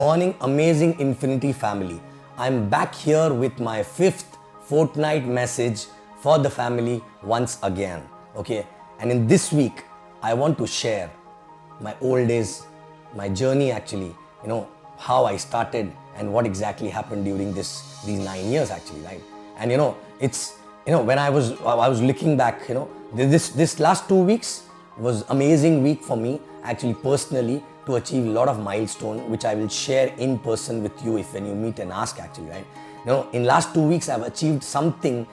Morning, amazing Infiniti family. I'm back here with my fifth fortnight message for the family once again. Okay, and in this week, I want to share my old days, my journey actually, how I started and what exactly happened during these 9 years actually, right? And it's when I was looking back, this last 2 weeks was amazing week for me actually personally to achieve a lot of milestone which I will share in person with you if when you meet and ask actually, right? In last 2 weeks I've achieved something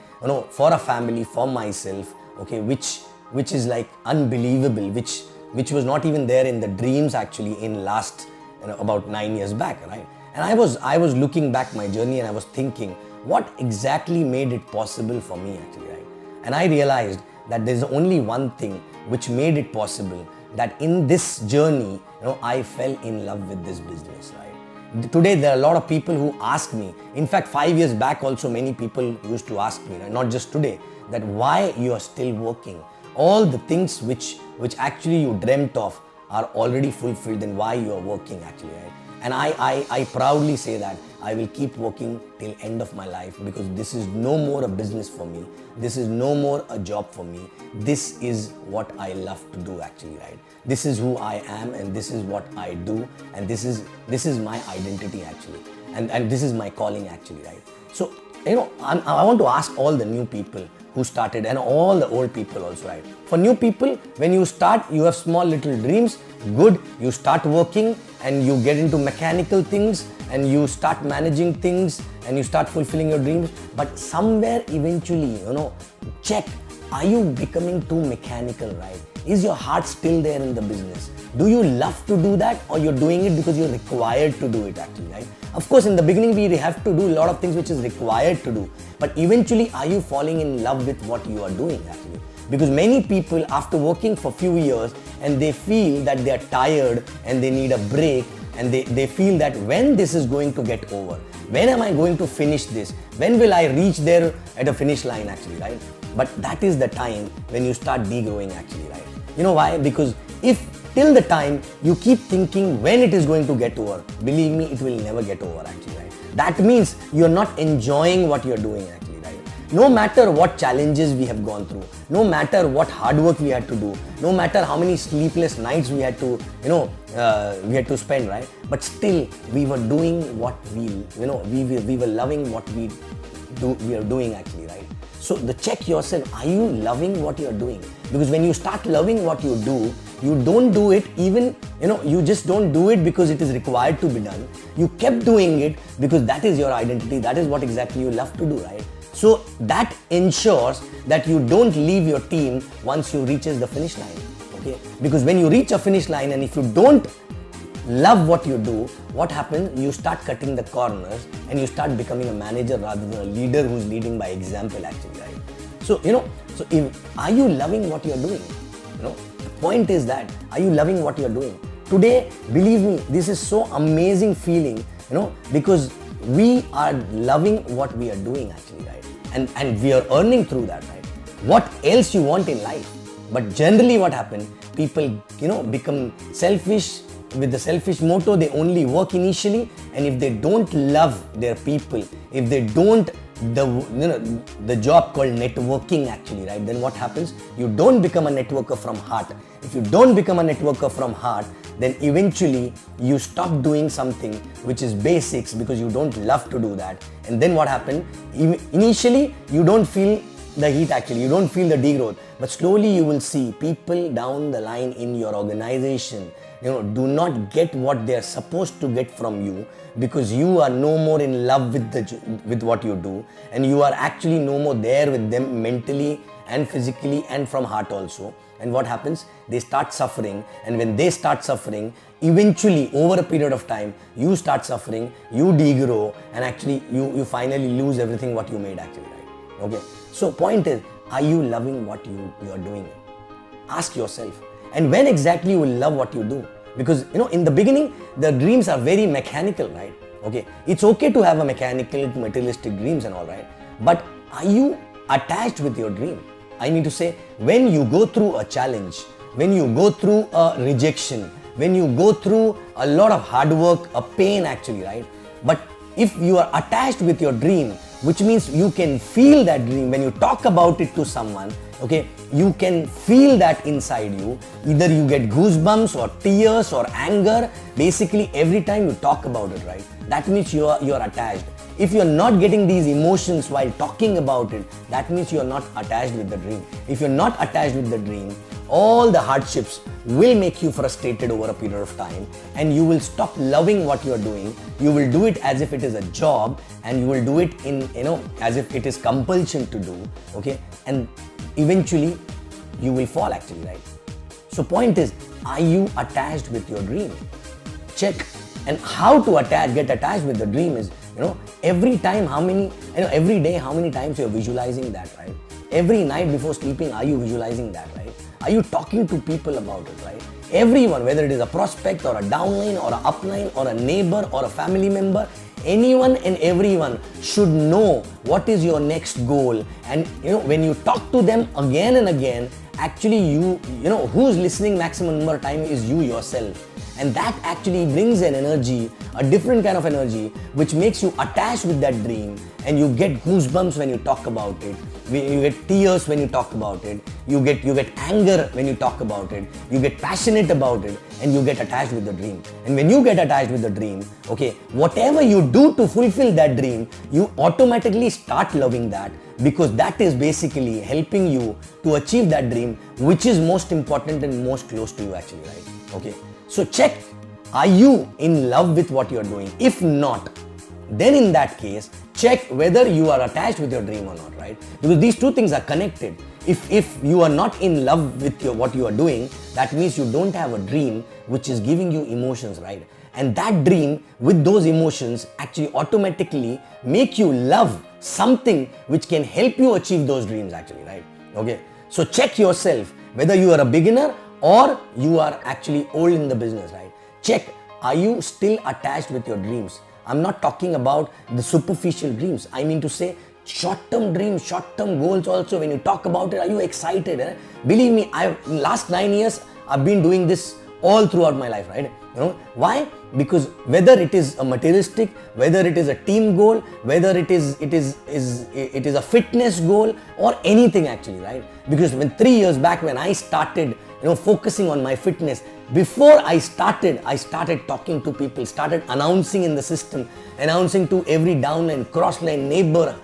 for a family, for myself, okay, which is like unbelievable, which was not even there in the dreams actually in last about 9 years back, right? And I was looking back my journey and I was thinking what exactly made it possible for me actually, right? And I realized that there's only one thing which made it possible, that in this journey, I fell in love with this business, right? Today, there are a lot of people who ask me, in fact, 5 years back also, many people used to ask me, right? Not just today, that why you are still working. All the things which actually you dreamt of are already fulfilled, then why you are working actually, right? And I proudly say that I will keep working till end of my life, because this is no more a business for me. This is no more a job for me. This is what I love to do actually, right? This is who I am and this is what I do, and this is my identity actually, and this is my calling actually, right? So I want to ask all the new people who started and all the old people also, right? For new people, when you start, you have small little dreams, good, you start working and you get into mechanical things and you start managing things and you start fulfilling your dreams. But somewhere eventually, check, are you becoming too mechanical, right? Is your heart still there in the business? Do you love to do that, or you're doing it because you're required to do it actually, right? Of course, in the beginning, we have to do a lot of things which is required to do. But eventually, are you falling in love with what you are doing actually? Because many people, after working for few years and they feel that they are tired and they need a break, and they feel that when this is going to get over, when am I going to finish this? When will I reach there at a finish line actually, right? But that is the time when you start degrowing actually, right? You know why? Because if till the time you keep thinking when it is going to get over, believe me, it will never get over actually, right? That means you're not enjoying what you're doing actually, right? No matter what challenges we have gone through, no matter what hard work we had to do, no matter how many sleepless nights we had to, we had to spend, right? But still we were doing what we were loving what we are doing actually, right? So check yourself, are you loving what you're doing? Because when you start loving what you do, you don't do it even, you just don't do it because it is required to be done. You kept doing it because that is your identity. That is what exactly you love to do, right? So that ensures that you don't leave your team once you reaches the finish line, okay? Because when you reach a finish line and if you don't love what you do, what happens? You start cutting the corners and you start becoming a manager rather than a leader who's leading by example actually, right? So, are you loving what you're doing? The point is that, are you loving what you're doing? Today, believe me, this is so amazing feeling, because we are loving what we are doing actually, right? And we are earning through that, right? What else you want in life? But generally what happens, people, become selfish. With the selfish motto, they only work initially, and if they don't love their people, if they don't the job called networking actually, right? Then what happens? You don't become a networker from heart. If you don't become a networker from heart, then eventually you stop doing something which is basics because you don't love to do that. And then what happens? Initially, you don't feel the heat actually, you don't feel the degrowth, but slowly you will see people down the line in your organization do not get what they are supposed to get from you, because you are no more in love with what you do, and you are actually no more there with them mentally and physically and from heart also. And what happens? They start suffering, and when they start suffering, eventually over a period of time, you start suffering, you degrow, and actually you finally lose everything what you made actually, right? Okay. So point is, are you loving what you are doing? Ask yourself. And when exactly you will love what you do? Because in the beginning, the dreams are very mechanical, right? Okay, it's okay to have a mechanical, materialistic dreams and all, right? But are you attached with your dream? I mean to say, when you go through a challenge, when you go through a rejection, when you go through a lot of hard work, a pain actually, right? But if you are attached with your dream, which means you can feel that dream when you talk about it to someone, okay, you can feel that inside you. Either you get goosebumps or tears or anger, basically every time you talk about it, right? That means you are attached. If you're not getting these emotions while talking about it, that means you're not attached with the dream. If you're not attached with the dream, all the hardships will make you frustrated over a period of time, and you will stop loving what you're doing. You will do it as if it is a job, and you will do it in, as if it is compulsion to do, okay? And eventually you will fall actually, right? So point is, are you attached with your dream? Check. And how to get attached with the dream is, every time every day how many times you're visualizing that, right? Every night before sleeping, are you visualizing that, right? Are you talking to people about it, right? Everyone, whether it is a prospect or a downline or an upline or a neighbor or a family member, anyone and everyone should know what is your next goal. And when you talk to them again and again, actually who's listening maximum number of time is you yourself. And that actually brings an energy, a different kind of energy, which makes you attached with that dream, and you get goosebumps when you talk about it. You get tears when you talk about it. You get anger when you talk about it. You get passionate about it, and you get attached with the dream. And when you get attached with the dream, okay, whatever you do to fulfill that dream, you automatically start loving that, because that is basically helping you to achieve that dream, which is most important and most close to you actually, right? Okay. So check, are you in love with what you're doing? If not, then in that case, check whether you are attached with your dream or not, right? Because these two things are connected. If you are not in love with what you are doing, that means you don't have a dream which is giving you emotions, right? And that dream with those emotions actually automatically make you love something which can help you achieve those dreams actually, right? Okay. So check yourself whether you are a beginner or you are actually old in the business, right? Check, are you still attached with your dreams? I'm not talking about the superficial dreams. I mean to say short-term dreams, short-term goals also. When you talk about it, are you excited? Eh? Believe me, last 9 years, I've been doing this all throughout my life, right? Why? Because whether it is a materialistic, whether it is a team goal, whether it is a fitness goal or anything actually, right? Because when 3 years back when I started focusing on my fitness, before I started talking to people, started announcing in the system, announcing to every downline, crossline, neighbor,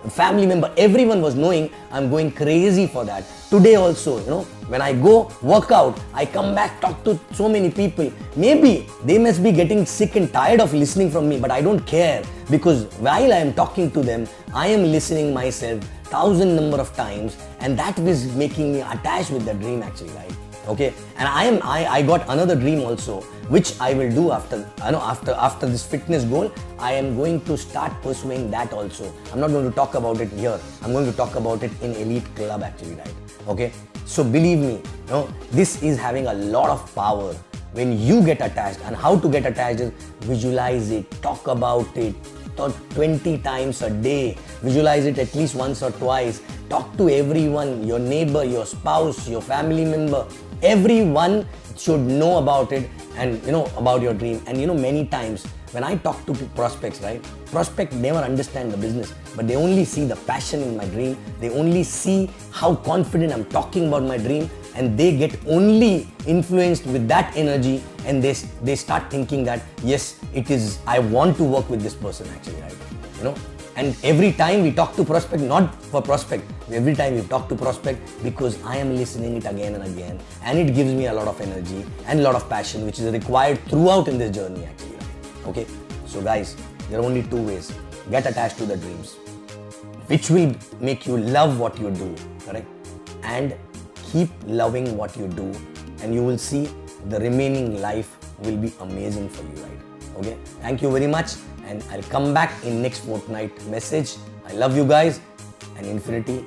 family member, everyone was knowing I'm going crazy for that. Today also, when I go work out, I come back, talk to so many people. Maybe they must be getting sick and tired of listening from me, but I don't care, because while I am talking to them, I am listening myself 1,000 number of times, and that is making me attached with the dream actually, right? Okay, and I got another dream also, which I will do after this fitness goal. I am going to start pursuing that also. I'm not going to talk about it here. I'm going to talk about it in Elite Club actually, right? Okay, so believe me, this is having a lot of power when you get attached. And how to get attached is visualize it, talk about it 20 times a day, visualize it at least once or twice, talk to everyone, your neighbor, your spouse, your family member, everyone should know about it and about your dream. And many times when I talk to prospects, right, prospects never understand the business, but they only see the passion in my dream, they only see how confident I'm talking about my dream, and they get only influenced with that energy, and they start thinking that yes, it is, I want to work with this person actually, right? And every time we talk to prospect, not for prospect, every time we talk to prospect, because I am listening it again and again, and it gives me a lot of energy and a lot of passion, which is required throughout in this journey actually, right? Okay, so guys, there are only two ways. Get attached to the dreams, which will make you love what you do, correct? And keep loving what you do, and you will see the remaining life will be amazing for you, right? Okay, thank you very much, and I'll come back in next fortnight message. I love you guys, and Infiniti